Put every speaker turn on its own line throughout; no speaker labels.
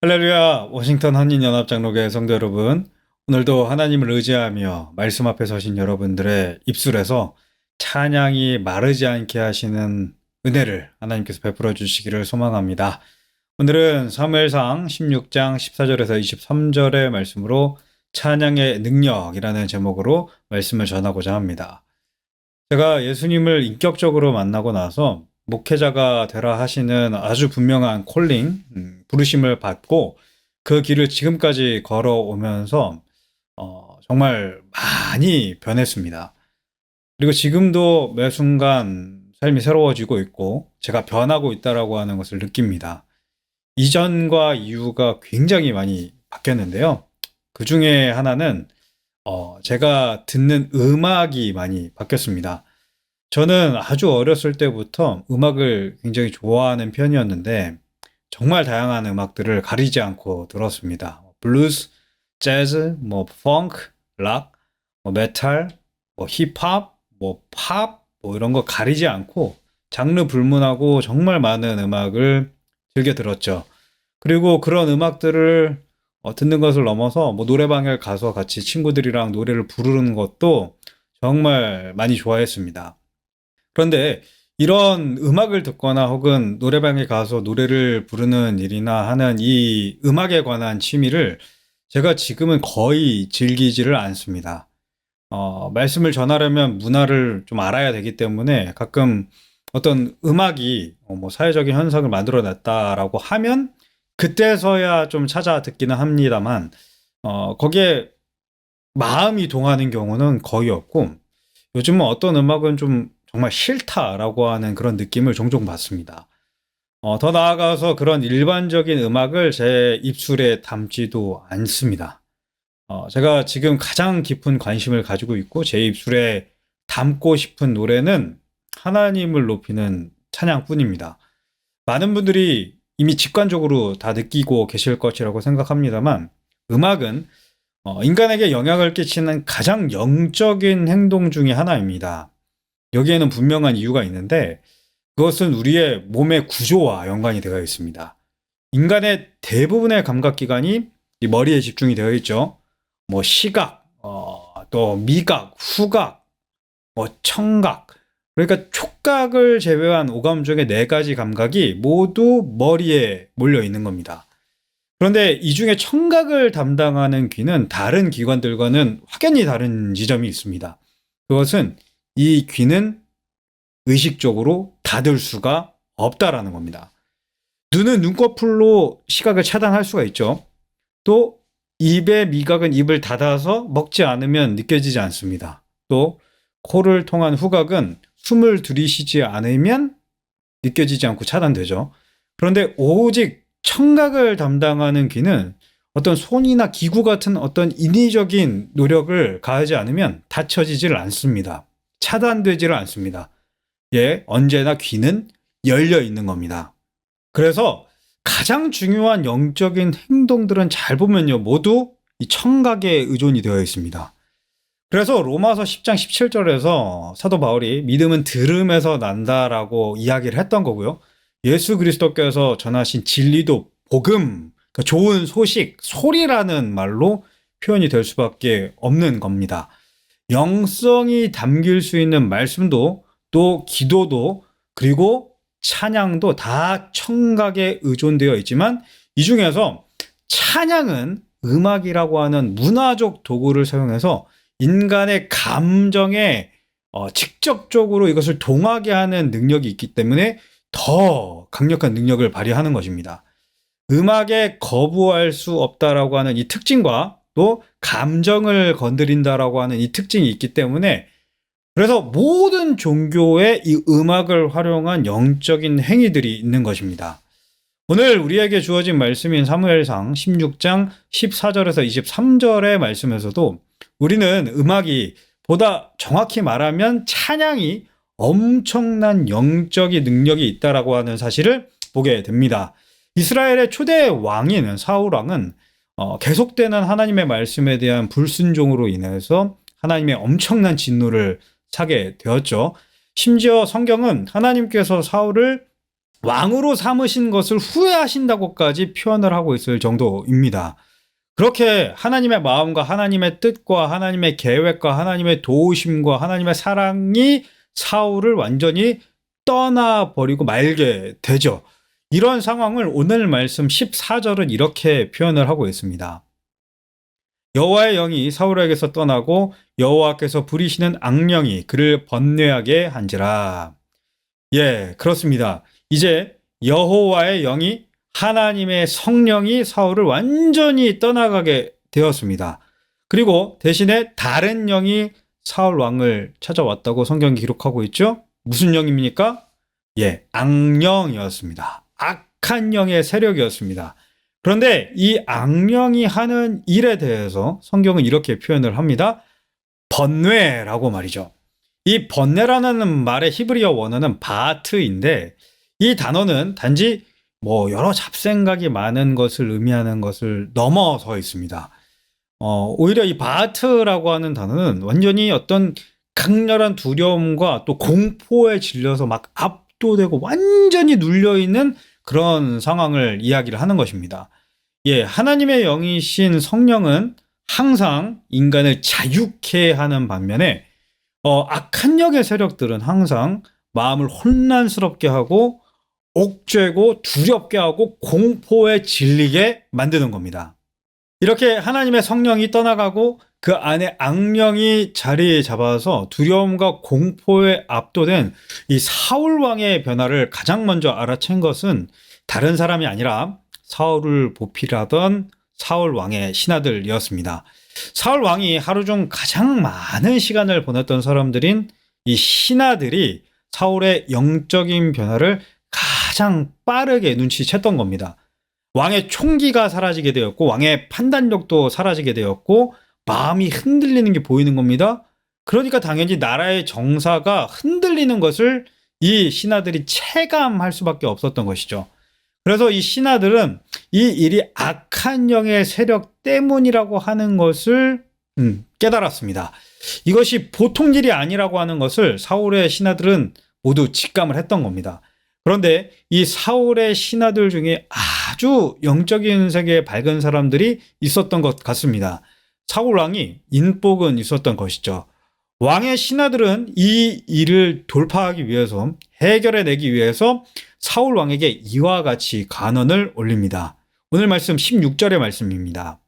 할렐루야, 워싱턴 한인연합장로교회 성도 여러분. 오늘도 하나님을 의지하며 말씀 앞에 서신 여러분들의 입술에서 찬양이 마르지 않게 하시는 은혜를 하나님께서 베풀어 주시기를 소망합니다. 오늘은 사무엘상 16장 14절에서 23절의 말씀으로 찬양의 능력이라는 제목으로 말씀을 전하고자 합니다. 제가 예수님을 인격적으로 만나고 나서 목회자가 되라 하시는 아주 분명한 콜링, 부르심을 받고 그 길을 지금까지 걸어오면서 정말 많이 변했습니다. 그리고 지금도 매 순간 삶이 새로워지고 있고 제가 변하고 있다라고 하는 것을 느낍니다. 이전과 이후가 굉장히 많이 바뀌었는데요. 그 중에 하나는 제가 듣는 음악이 많이 바뀌었습니다. 저는 아주 어렸을 때부터 음악을 굉장히 좋아하는 편이었는데 정말 다양한 음악들을 가리지 않고 들었습니다. 블루스, 재즈, 펑크, 락, 메탈, 힙합, 팝, 이런 거 가리지 않고 장르 불문하고 정말 많은 음악을 즐겨 들었죠. 그리고 그런 음악들을 듣는 것을 넘어서 노래방에 가서 같이 친구들이랑 노래를 부르는 것도 정말 많이 좋아했습니다. 그런데 이런 음악을 듣거나 혹은 노래방에 가서 노래를 부르는 일이나 하는 이 음악에 관한 취미를 제가 지금은 거의 즐기지를 않습니다. 말씀을 전하려면 문화를 좀 알아야 되기 때문에 가끔 어떤 음악이 사회적인 현상을 만들어냈다라고 하면 그때서야 좀 찾아 듣기는 합니다만 거기에 마음이 동하는 경우는 거의 없고 요즘은 어떤 음악은 좀 정말 싫다라고 하는 그런 느낌을 종종 받습니다. 더 나아가서 그런 일반적인 음악을 제 입술에 담지도 않습니다. 제가 지금 가장 깊은 관심을 가지고 있고 제 입술에 담고 싶은 노래는 하나님을 높이는 찬양뿐입니다. 많은 분들이 이미 직관적으로 다 느끼고 계실 것이라고 생각합니다만 음악은 인간에게 영향을 끼치는 가장 영적인 행동 중의 하나입니다. 여기에는 분명한 이유가 있는데 그것은 우리의 몸의 구조와 연관이 되어 있습니다. 인간의 대부분의 감각기관이 이 머리에 집중이 되어 있죠. 시각, 또 미각, 후각, 청각. 그러니까 촉각을 제외한 오감 중에 4가지 감각이 모두 머리에 몰려 있는 겁니다. 그런데 이 중에 청각을 담당하는 귀는 다른 기관들과는 확연히 다른 지점이 있습니다. 그것은 이 귀는 의식적으로 닫을 수가 없다라는 겁니다. 눈은 눈꺼풀로 시각을 차단할 수가 있죠. 또 입의 미각은 입을 닫아서 먹지 않으면 느껴지지 않습니다. 또 코를 통한 후각은 숨을 들이쉬지 않으면 느껴지지 않고 차단되죠. 그런데 오직 청각을 담당하는 귀는 어떤 손이나 기구 같은 어떤 인위적인 노력을 가하지 않으면 닫혀지지를 않습니다. 차단되지를 않습니다. 언제나 귀는 열려 있는 겁니다. 그래서 가장 중요한 영적인 행동들은 잘 보면요, 모두 이 청각에 의존이 되어 있습니다. 그래서 로마서 10장 17절에서 사도 바울이 믿음은 들음에서 난다라고 이야기를 했던 거고요. 예수 그리스도께서 전하신 진리도 복음, 그러니까 좋은 소식, 소리라는 말로 표현이 될 수밖에 없는 겁니다. 영성이 담길 수 있는 말씀도 또 기도도 그리고 찬양도 다 청각에 의존되어 있지만 이 중에서 찬양은 음악이라고 하는 문화적 도구를 사용해서 인간의 감정에 직접적으로 이것을 동하게 하는 능력이 있기 때문에 더 강력한 능력을 발휘하는 것입니다. 음악에 거부할 수 없다라고 하는 이 특징과 또 감정을 건드린다라고 하는 이 특징이 있기 때문에 그래서 모든 종교에 이 음악을 활용한 영적인 행위들이 있는 것입니다. 오늘 우리에게 주어진 말씀인 사무엘상 16장 14절에서 23절의 말씀에서도 우리는 음악이 보다 정확히 말하면 찬양이 엄청난 영적인 능력이 있다라고 하는 사실을 보게 됩니다. 이스라엘의 초대 왕인 사울 왕은 계속되는 하나님의 말씀에 대한 불순종으로 인해서 하나님의 엄청난 진노를 사게 되었죠. 심지어 성경은 하나님께서 사울을 왕으로 삼으신 것을 후회하신다고까지 표현을 하고 있을 정도입니다. 그렇게 하나님의 마음과 하나님의 뜻과 하나님의 계획과 하나님의 도우심과 하나님의 사랑이 사울을 완전히 떠나버리고 말게 되죠. 이런 상황을 오늘 말씀 14절은 이렇게 표현을 하고 있습니다. 여호와의 영이 사울에게서 떠나고 여호와께서 부리시는 악령이 그를 번뇌하게 한지라. 예, 그렇습니다. 이제 여호와의 영이, 하나님의 성령이 사울을 완전히 떠나가게 되었습니다. 그리고 대신에 다른 영이 사울 왕을 찾아왔다고 성경이 기록하고 있죠. 무슨 영입니까? 예, 악령이었습니다. 악한 영의 세력이었습니다. 그런데 이 악령이 하는 일에 대해서 성경은 이렇게 표현을 합니다. 번뇌라고 말이죠. 이 번뇌라는 말의 히브리어 원어는 바트인데, 이 단어는 단지 여러 잡생각이 많은 것을 의미하는 것을 넘어서 있습니다. 오히려 이 바트라고 하는 단어는 완전히 어떤 강렬한 두려움과 또 공포에 질려서 막 압도되고 완전히 눌려있는 그런 상황을 이야기를 하는 것입니다. 예, 하나님의 영이신 성령은 항상 인간을 자유케 하는 반면에 악한 영의 세력들은 항상 마음을 혼란스럽게 하고 옥죄고 두렵게 하고 공포에 질리게 만드는 겁니다. 이렇게 하나님의 성령이 떠나가고 그 안에 악령이 자리 잡아서 두려움과 공포에 압도된 이 사울 왕의 변화를 가장 먼저 알아챈 것은 다른 사람이 아니라 사울을 보필하던 사울 왕의 신하들이었습니다. 사울 왕이 하루 중 가장 많은 시간을 보냈던 사람들인 이 신하들이 사울의 영적인 변화를 가장 빠르게 눈치챘던 겁니다. 왕의 총기가 사라지게 되었고 왕의 판단력도 사라지게 되었고 마음이 흔들리는 게 보이는 겁니다. 그러니까 당연히 나라의 정사가 흔들리는 것을 이 신하들이 체감할 수밖에 없었던 것이죠. 그래서 이 신하들은 이 일이 악한 영의 세력 때문이라고 하는 것을 깨달았습니다. 이것이 보통 일이 아니라고 하는 것을 사울의 신하들은 모두 직감을 했던 겁니다. 그런데 이 사울의 신하들 중에 아주 영적인 세계에 밝은 사람들이 있었던 것 같습니다. 사울 왕이 인복은 있었던 것이죠. 왕의 신하들은 이 일을 돌파하기 위해서, 해결해내기 위해서 사울 왕에게 이와 같이 간언을 올립니다. 오늘 말씀 16절의 말씀입니다.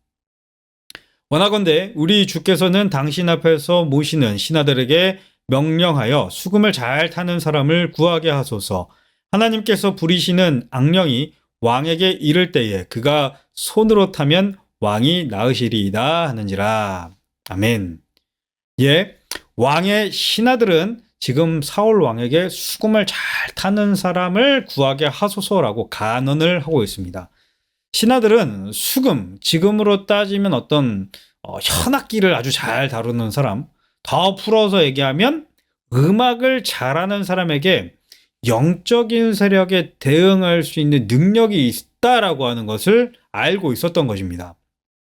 원하건대 우리 주께서는 당신 앞에서 모시는 신하들에게 명령하여 수금을 잘 타는 사람을 구하게 하소서. 하나님께서 부리시는 악령이 왕에게 이를 때에 그가 손으로 타면 왕이 나으시리이다 하는지라. 아멘. 예, 왕의 신하들은 지금 사울 왕에게 수금을 잘 타는 사람을 구하게 하소서라고 간언을 하고 있습니다. 신하들은 수금, 지금으로 따지면 어떤 현악기를 아주 잘 다루는 사람, 더 풀어서 얘기하면 음악을 잘하는 사람에게 영적인 세력에 대응할 수 있는 능력이 있다라고 하는 것을 알고 있었던 것입니다.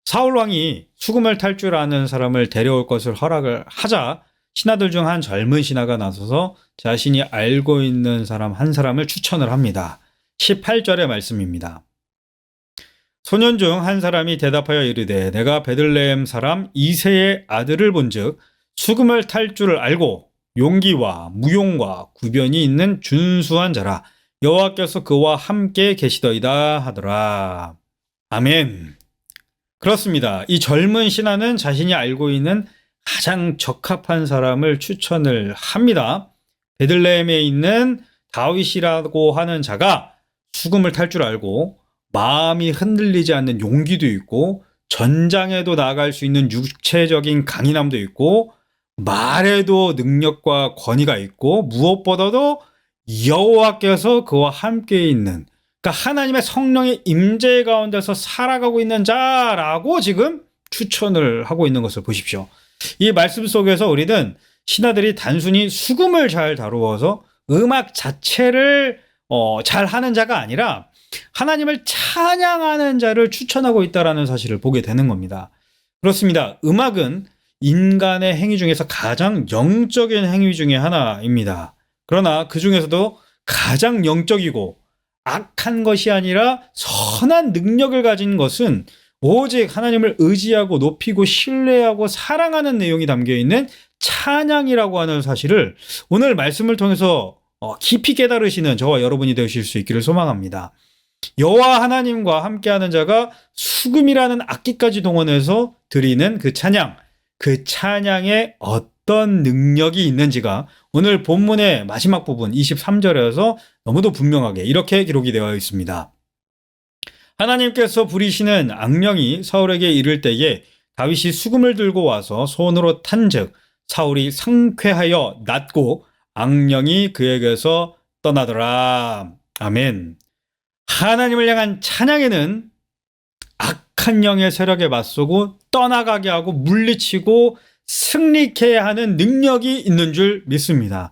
사울 왕이 수금을 탈 줄 아는 사람을 데려올 것을 허락을 하자 신하들 중 한 젊은 신하가 나서서 자신이 알고 있는 사람 한 사람을 추천을 합니다. 18절의 말씀입니다. 소년 중 한 사람이 대답하여 이르되 내가 베들레헴 사람 이새의 아들을 본즉 수금을 탈 줄을 알고 용기와 무용과 구변이 있는 준수한 자라. 여호와께서 그와 함께 계시더이다 하더라. 아멘. 그렇습니다. 이 젊은 신하는 자신이 알고 있는 가장 적합한 사람을 추천을 합니다. 베들레헴에 있는 다윗이라고 하는 자가 수금을 탈 줄 알고 마음이 흔들리지 않는 용기도 있고 전장에도 나아갈 수 있는 육체적인 강인함도 있고 말에도 능력과 권위가 있고 무엇보다도 여호와께서 그와 함께 있는, 그러니까 하나님의 성령의 임재 가운데서 살아가고 있는 자라고 지금 추천을 하고 있는 것을 보십시오. 이 말씀 속에서 우리는 신하들이 단순히 수금을 잘 다루어서 음악 자체를 잘 하는 자가 아니라 하나님을 찬양하는 자를 추천하고 있다는 사실을 보게 되는 겁니다. 그렇습니다. 음악은 인간의 행위 중에서 가장 영적인 행위 중에 하나입니다. 그러나 그 중에서도 가장 영적이고 악한 것이 아니라 선한 능력을 가진 것은 오직 하나님을 의지하고 높이고 신뢰하고 사랑하는 내용이 담겨 있는 찬양이라고 하는 사실을 오늘 말씀을 통해서 깊이 깨달으시는 저와 여러분이 되실 수 있기를 소망합니다. 여호와 하나님과 함께하는 자가 수금이라는 악기까지 동원해서 드리는 그 찬양, 그 찬양에 어떤 능력이 있는지가 오늘 본문의 마지막 부분 23절에서 너무도 분명하게 이렇게 기록이 되어 있습니다. 하나님께서 부리시는 악령이 사울에게 이를 때에 다윗이 수금을 들고 와서 손으로 탄즉 사울이 상쾌하여 낫고 악령이 그에게서 떠나더라. 아멘. 하나님을 향한 찬양에는 악한 영의 세력에 맞서고 떠나가게 하고 물리치고 승리케 하는 능력이 있는 줄 믿습니다.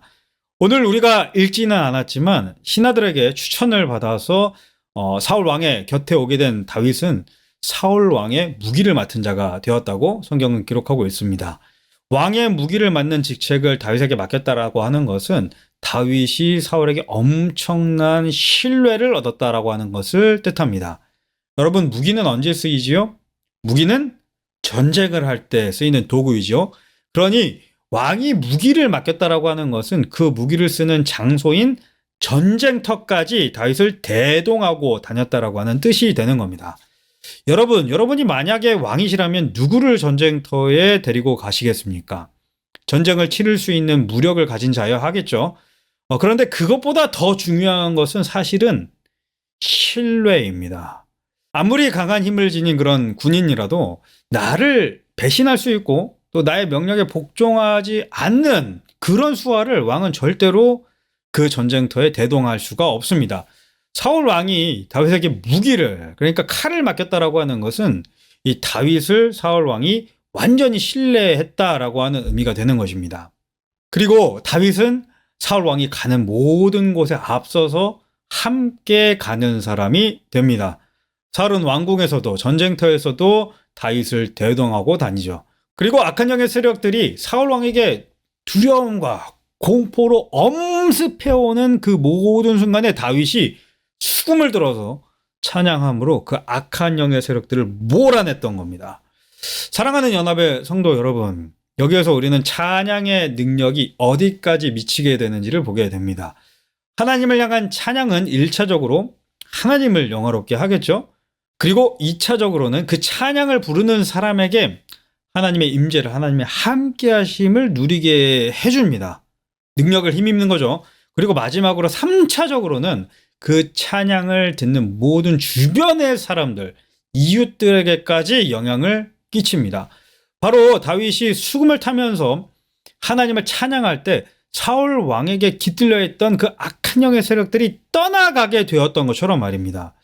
오늘 우리가 읽지는 않았지만 신하들에게 추천을 받아서 사울 왕의 곁에 오게 된 다윗은 사울 왕의 무기를 맡은 자가 되었다고 성경은 기록하고 있습니다. 왕의 무기를 맡는 직책을 다윗에게 맡겼다라고 하는 것은 다윗이 사울에게 엄청난 신뢰를 얻었다라고 하는 것을 뜻합니다. 여러분, 무기는 언제 쓰이지요? 무기는 전쟁을 할 때 쓰이는 도구이죠. 그러니 왕이 무기를 맡겼다라고 하는 것은 그 무기를 쓰는 장소인 전쟁터까지 다윗을 대동하고 다녔다라고 하는 뜻이 되는 겁니다. 여러분이 만약에 왕이시라면 누구를 전쟁터에 데리고 가시겠습니까? 전쟁을 치를 수 있는 무력을 가진 자여야 하겠죠. 그런데 그것보다 더 중요한 것은 사실은 신뢰입니다. 아무리 강한 힘을 지닌 그런 군인이라도 나를 배신할 수 있고 또 나의 명령에 복종하지 않는 그런 수하를 왕은 절대로 그 전쟁터에 대동할 수가 없습니다. 사울 왕이 다윗에게 무기를, 그러니까 칼을 맡겼다라고 하는 것은 이 다윗을 사울 왕이 완전히 신뢰했다라고 하는 의미가 되는 것입니다. 그리고 다윗은 사울 왕이 가는 모든 곳에 앞서서 함께 가는 사람이 됩니다. 사울은 왕궁에서도 전쟁터에서도 다윗을 대동하고 다니죠. 그리고 악한 영의 세력들이 사울 왕에게 두려움과 공포로 엄습해오는 그 모든 순간에 다윗이 수금을 들어서 찬양함으로 그 악한 영의 세력들을 몰아냈던 겁니다. 사랑하는 연합의 성도 여러분, 여기에서 우리는 찬양의 능력이 어디까지 미치게 되는지를 보게 됩니다. 하나님을 향한 찬양은 1차적으로 하나님을 영화롭게 하겠죠. 그리고 2차적으로는 그 찬양을 부르는 사람에게 하나님의 임재를, 하나님의 함께하심을 누리게 해줍니다. 능력을 힘입는 거죠. 그리고 마지막으로 3차적으로는 그 찬양을 듣는 모든 주변의 사람들, 이웃들에게까지 영향을 끼칩니다. 바로 다윗이 수금을 타면서 하나님을 찬양할 때 사울 왕에게 깃들려 있던 그 악한 영의 세력들이 떠나가게 되었던 것처럼 말입니다.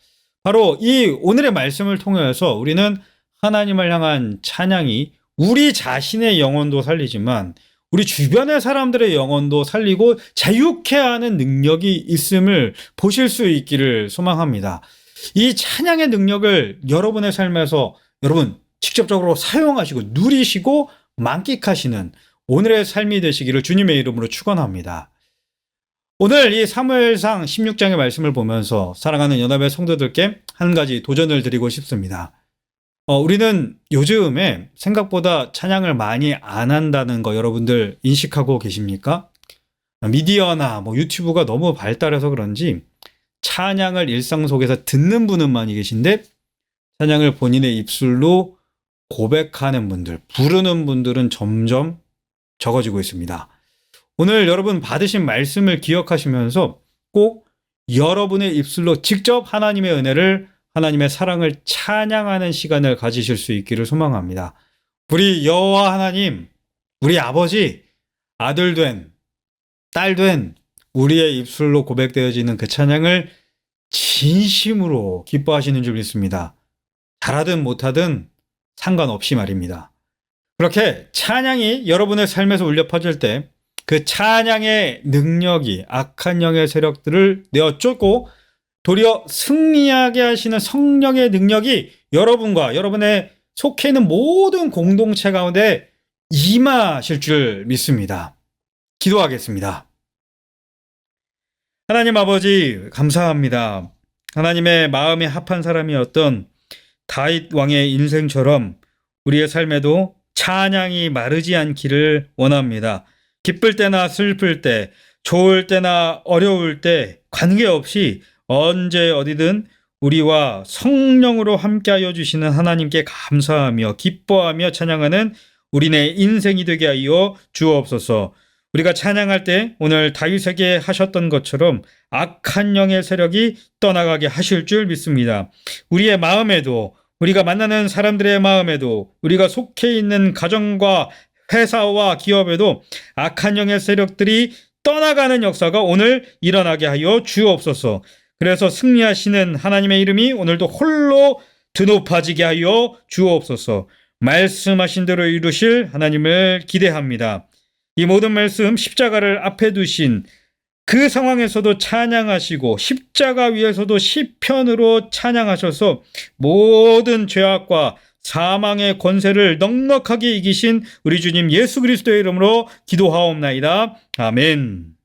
바로 이 오늘의 말씀을 통해서 우리는 하나님을 향한 찬양이 우리 자신의 영혼도 살리지만 우리 주변의 사람들의 영혼도 살리고 자유케 하는 능력이 있음을 보실 수 있기를 소망합니다. 이 찬양의 능력을 여러분의 삶에서 여러분 직접적으로 사용하시고 누리시고 만끽하시는 오늘의 삶이 되시기를 주님의 이름으로 축원합니다. 오늘 이 사무엘상 16장의 말씀을 보면서 사랑하는 연합의 성도들께 한 가지 도전을 드리고 싶습니다. 우리는 요즘에 생각보다 찬양을 많이 안 한다는 거 여러분들 인식하고 계십니까? 미디어나 유튜브가 너무 발달해서 그런지 찬양을 일상 속에서 듣는 분은 많이 계신데 찬양을 본인의 입술로 고백하는 분들, 부르는 분들은 점점 적어지고 있습니다. 오늘 여러분 받으신 말씀을 기억하시면서 꼭 여러분의 입술로 직접 하나님의 은혜를, 하나님의 사랑을 찬양하는 시간을 가지실 수 있기를 소망합니다. 우리 여호와 하나님, 우리 아버지, 아들 된, 딸 된 우리의 입술로 고백되어지는 그 찬양을 진심으로 기뻐하시는 줄 믿습니다. 잘하든 못하든 상관없이 말입니다. 그렇게 찬양이 여러분의 삶에서 울려 퍼질 때 그 찬양의 능력이 악한 영의 세력들을 내어 쫓고 도리어 승리하게 하시는 성령의 능력이 여러분과 여러분의 속해 있는 모든 공동체 가운데 임하실 줄 믿습니다. 기도하겠습니다. 하나님 아버지 감사합니다. 하나님의 마음에 합한 사람이었던 다윗 왕의 인생처럼 우리의 삶에도 찬양이 마르지 않기를 원합니다. 기쁠 때나 슬플 때, 좋을 때나 어려울 때 관계없이 언제 어디든 우리와 성령으로 함께하여 주시는 하나님께 감사하며 기뻐하며 찬양하는 우리네 인생이 되게 하여 주옵소서. 우리가 찬양할 때 오늘 다윗에게 하셨던 것처럼 악한 영의 세력이 떠나가게 하실 줄 믿습니다. 우리의 마음에도, 우리가 만나는 사람들의 마음에도, 우리가 속해 있는 가정과 회사와 기업에도 악한 영의 세력들이 떠나가는 역사가 오늘 일어나게 하여 주옵소서. 그래서 승리하시는 하나님의 이름이 오늘도 홀로 드높아지게 하여 주옵소서. 말씀하신 대로 이루실 하나님을 기대합니다. 이 모든 말씀 십자가를 앞에 두신 그 상황에서도 찬양하시고 십자가 위에서도 시편으로 찬양하셔서 모든 죄악과 사망의 권세를 넉넉하게 이기신 우리 주님 예수 그리스도의 이름으로 기도하옵나이다. 아멘.